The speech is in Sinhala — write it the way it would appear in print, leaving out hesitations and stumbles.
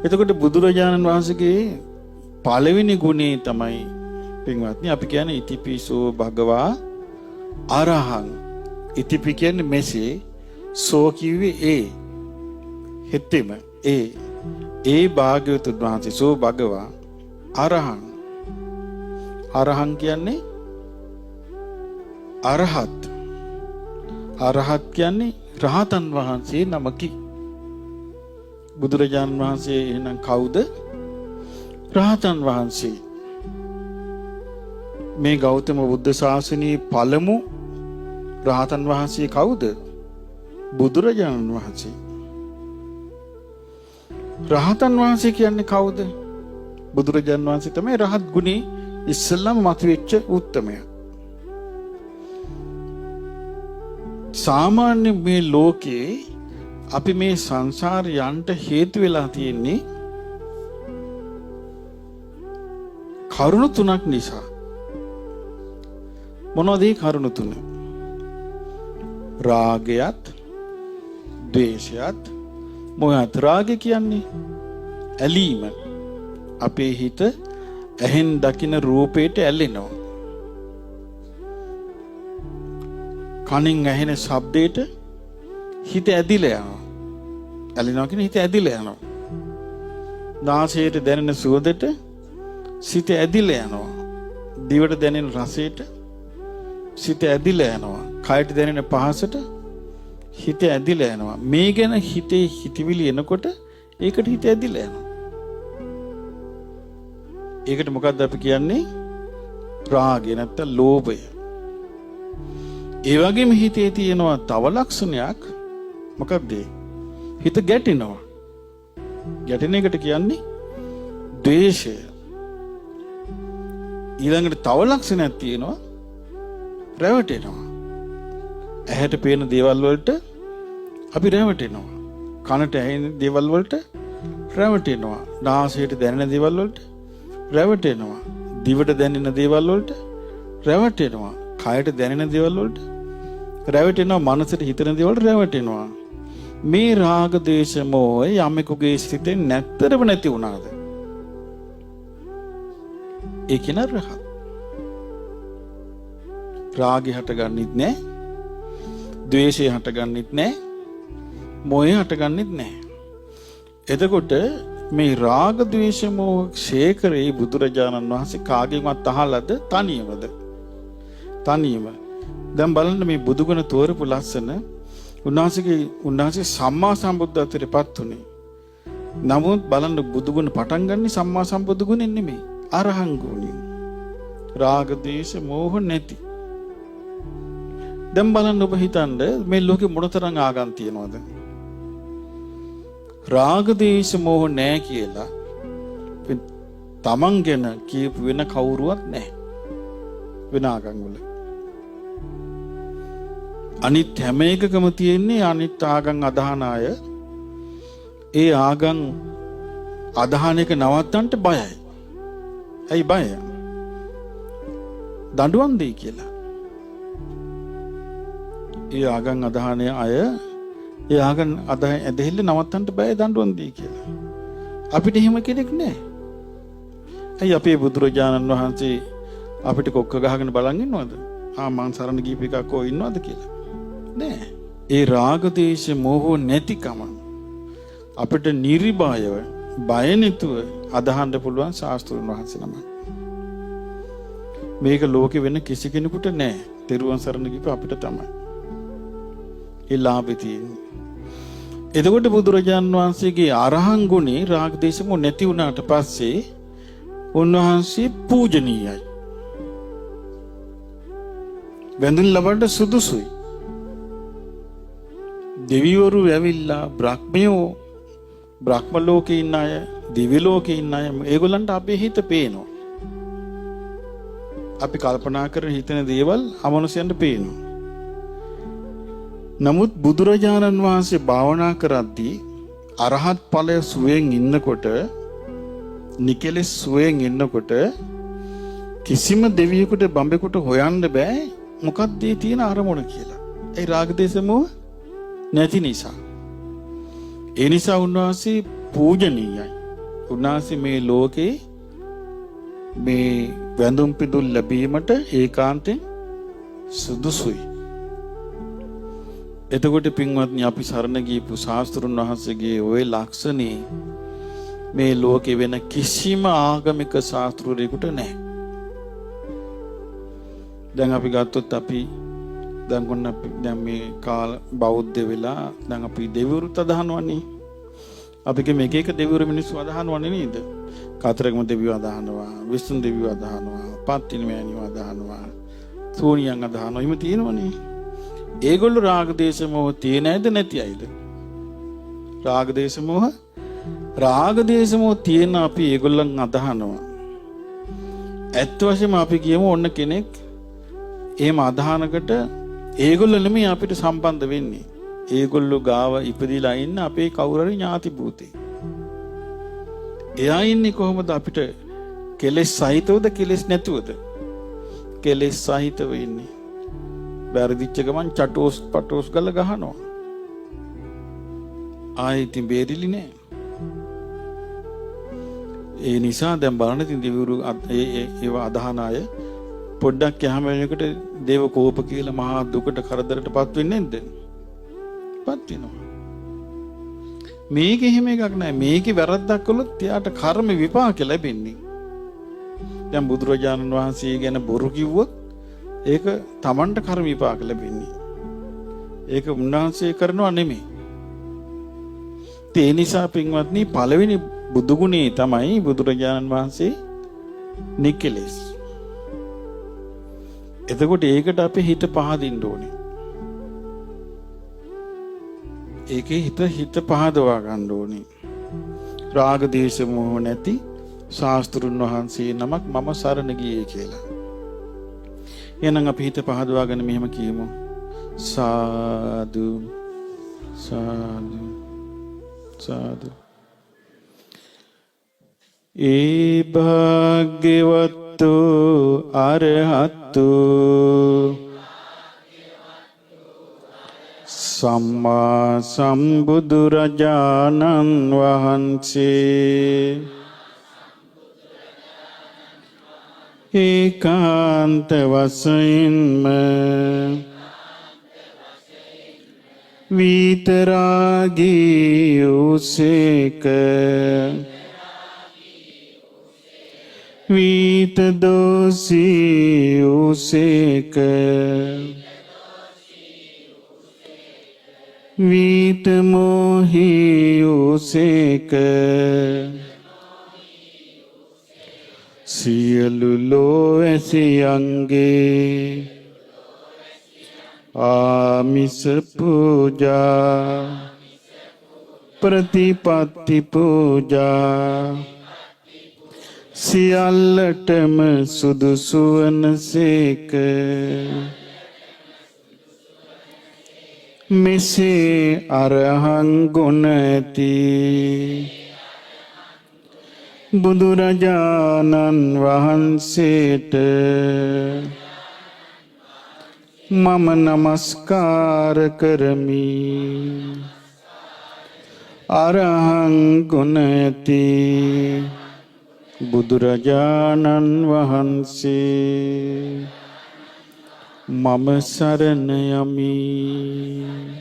එතකොට බුදුරජාණන් වහන්සේගේ පළවෙනි ගුණේ තමයි පින්වත්නි අපි කියන්නේ ඉතිපිසෝ භගවා අරහං. ඉතිපි කියන්නේ මෙසේ, සෝ කිව්වේ ඒ. හෙතෙම ඒ භාග්‍යවතුන් වහන්සේ සෝ භගවා අරහං. අරහං කියන්නේ අරහත්. අරහත් කියන්නේ රහතන් වහන්සේ නමකි. බුදුරජාණන් වහන්සේ එහෙනම් කවුද? රහතන් වහන්සේ. මේ ගෞතම බුද්ධ ශාසනයේ පළමු රහතන් වහන්සේ කවුද? බුදුරජාණන් වහන්සේ. රහතන් වහන්සේ කියන්නේ කවුද? බුදුරජාණන් වහන්සේ තමයි රහත් ගුණේ ඉස්සෙල්ලාම මතුවෙච්ච උත්තමයා. සාමාන්‍ය මේ ලෝකේ අපි මේ සංසාරේ යන්න හේතු වෙලා තියෙන්නේ කරුණු තුනක් නිසා. මොනවද ඒ කරුණු තුන? රාගයත්, ද්වේෂයත්, මොහයත්. රාගය කියන්නේ ඇලීම. අපේ හිත ඇහෙන් දකින රූපයට ඇලෙනවා. කනින් ඇහෙන ශබ්දයට හිත ඇදිලා යනවා. ඇලෙනවා කියන්නේ හිත ඇදිලා යනවා. නාසයට දැනෙන සුවඳට සිත ඇදිලා යනවා. දිවට දැනෙන රසයට සිත ඇදිලා යනවා. කයට දැනෙන පහසට හිත ඇදිලා යනවා. මේ ගැන හිතේ හිතවිලි එනකොට ඒකට හිත ඇදිලා යනවා. ඒකට මොකද්ද අපි කියන්නේ? රාගය නැත්නම් ලෝභය. ඒ වගේම හිතේ තියෙනවා තව ලක්ෂණයක්. මොකක්ද? හිත ගැටෙනවා. ගැටෙන එකට කියන්නේ ද්වේෂය. ඊළඟට තව ලක්ෂණයක් තියෙනවා රැවටෙනවා. ඇහැට පේන දේවල් වලට අපි රැවටෙනවා. කනට ඇහෙන දේවල් වලට රැවටෙනවා. නාසයට දැනෙන දේවල් වලට රැවටෙනවා. දිවට දැනෙන දේවල් වලට රැවටෙනවා. කයට දැනෙන දේවල් වලට රැවටෙනවා. මනසට හිතෙන දේවල් වලට රැවටෙනවා. මේ රාග දේශ මොහය යමෙකුගේ සිතේ නැත්තරම නැති වුණාද? ඒ කියන රහත්. රාගය හටගන්නෙත් නැහැ. ද්වේෂය හටගන්නෙත් නැහැ. මොහය හටගන්නෙත් නැහැ. එතකොට මේ රාග ද්වේෂ මොහ ශේකරේ බුදුරජාණන් වහන්සේ කාගෙන්වත් අහලාද? තනියමද? තනියම. දැන් බලන්න මේ බුදුගුණ තෝරපු ලස්සන. උන්වහන්සේ සම්මා සම්බුද්ධත්වයටපත් උනේ. නමුත් බලන්න බුදුගුණ පටන් ගන්නේ සම්මා සම්බුදු ගුණෙන් නෙමෙයි. අරහං ගුණෙන්. රාග දේශ මොහ නැති. දැන් බලන්න ඔබ හිතන්න මේ ලෝකෙ මොනතරම් ආගම් තියනවද? රාග දේශ මොහ නැහැ කියලා තමන් ගැන කියපු වෙන කවුරුවත් නැහැ වෙන ආගම් වල. අනිත් හැම එකකම තියෙන්නේ අනිත් ආගම් අදහන අය. ඒ ආගම් අදහන එක නවත්තන්න බයයි. ඇයි බය? දඬුවම් දෙයි කියලා. ඒ ආගම් අදහන අය ඒ ආගම් ඇදහිල්ල නවත්තන්න බය දඬුවම් දෙයි කියලා. අපිට එහෙම කෙනෙක් නැහැ. ඇයි අපේ බුදුරජාණන් වහන්සේ අපිට කොක්ක ගහගෙන බලන් ඉන්නවද? මං සරණ ගිහිප එකක් කො ඉන්නවද කියලා? නෑ. ඒ රාග දේශ මොහ නැතිකම අපිට නිර්භයව බය නැතුව අදහන්න පුළුවන් ශාස්ත්‍රඥ වහන්සේ නම. මේක ලෝකෙ වෙන කිසි කෙනෙකුට නෑ. තෙරුවන් සරණ ගිහිප අපිට තමයි. ඒ ලාභය තියෙන්නේ. එතකොට බුදුරජාණන් වහන්සේගේ අරහං ගුණේ රාග දේශ මොහ නැති වුණාට පස්සේ උන්වහන්සේ පූජනීයයි. වැඳුම් ලබන්න සුදුසුයි. දෙවිවරු ඇවිල්ලා බ්‍රහ්මයෝ බ්‍රහ්ම ලෝකේ ඉන්න අය, දිව්‍ය ලෝකේ ඉන්න අය ඒගොල්ලන්ට අපේ හිත පේනවා. අපි කල්පනා කරන හිතන දේවල් අමනුෂ්‍යයන්ට පේනවා. නමුත් බුදුරජාණන් වහන්සේ භාවනා කරද්දී අරහත් ඵලය සුවයෙන් ඉන්නකොට, නිකලෙස් සුවයෙන් ඉන්නකොට කිසිම දෙවියෙකුට බඹෙකුට හොයන්න බෑ මොකක්ද මේ තියෙන අරමුණ කියලා. ඒ රාග දේශ මොහ නැති නිසා. ඒ නිසා උන්වහන්සේ පූජනීයයි. උන්වහන්සේ මේ ලෝකේ මේ වැඳුම් පිදුම් ලැබීමට ඒකාන්තයෙන් සුදුසුයි. එතකොට පින්වත්නි අපි සරණ ගියපු ශාස්ත්‍රුන් වහන්සේගේ ওই ලක්ෂණේ මේ ලෝකේ වෙන කිසිම ආගමික ශාස්ත්‍රවරයෙකුට නැහැ. දැන් අපි ගත්තොත් අපි දැන් මේ කාල බෞද්ධ වෙලා දැන් අපි දෙවිවරුත් අදහනවනේ. අපි මේක එක දෙවිවරු මිනිස්සු අදහනවනේ නේද? කතරගම දෙවියෝ අදහනවා, විෂ්ණු දෙවියෝ අදහනවා, පත්තිනි මෑණියෝ අදහනවා, සෝනියන් අදහනවා. එහෙම තියෙනවනේ. ඒගොල්ලෝ රාග දේශ මොහ තියෙන ඇයිද නැති ඇයිද? රාග දේශ මොහ තියෙන අපි ඒගොල්ලන් අදහනවා. ඇත්ත වශයෙන්ම අපි කියමු ඔන්න කෙනෙක් එහෙම අදහනකට ඒගොල්ලෝ නෙමෙයි අපිට සම්බන්ධ වෙන්නේ. ඒගොල්ලෝ ගාව ඉපදිලා ඉන්න අපේ කවුරු හරි ඥාති භූතේ. එයා ඉන්නේ කොහොමද අපිට කෙලෙස් සහිතවද කෙලෙස් නැතුවද? කෙලෙස් සහිතව ඉන්නේ. වැරදිච්ච ගමන් චටෝස් පටෝස් ගාලා ගහනවා. ආයෙ ඉතින් බේරිලි නෑ. ඒ නිසා දැන් බලන්න ඉතින් දෙවිවරු ඒව අදහන අය පොඩ්ඩක් යහම වෙනකොට දේව කෝප කියලා මහා දුකට කරදරයටපත් වෙන්නේ නැද්ද? පත් වෙනවා. මේක එහෙම එකක් නෑ. මේකේ වැරද්දක් කළොත් එයාට කර්ම විපාක ලැබෙන්නේ. දැන් බුදුරජාණන් වහන්සේ ගැන බොරු කිව්වොත් ඒක Tamanට කර්ම විපාක ලැබෙන්නේ. ඒක උන්වහන්සේ කරනවා නෙමෙයි. ඒ නිසා පින්වත්නි පළවෙනි බුදු ගුණේ තමයි බුදුරජාණන් වහන්සේ නිකලෙස්. එතකොට ඒකට අපි හිත පහදින්න ඕනේ. ඒකේ හිත පහදවා ගන්න ඕනේ. රාග දේශ මොහ නැති ශාස්ත්‍රුන් වහන්සේ නමක් මම සරණ ගියේ කියලා. එහෙනම් අපි හිත පහදවාගෙන මෙහෙම කියමු. සාදු සාදු සාදු. ඒ භාග්‍යවත්තු අරහත්තු සම්මා සම්බුදුරජාණන් වහන්සේ ඒකාන්ත වශයෙන්ම විතරාගී උසේක විත දෝසී උසේක විත මොහී උසේක සියලු ලෝඇසියන්ගේ ආමිස පූජා ප්‍රතිපත්ති පූජා සියල්ලටම සුදුසු වනසේක. මෙසේ අරහං ගුණ ඇති බුදුරජාණන් වහන්සේට මම නමස්කාර කරමි. අරහං ගුණ ඇති බුදුරජාණන් වහන්සේ මම සරණ යමි.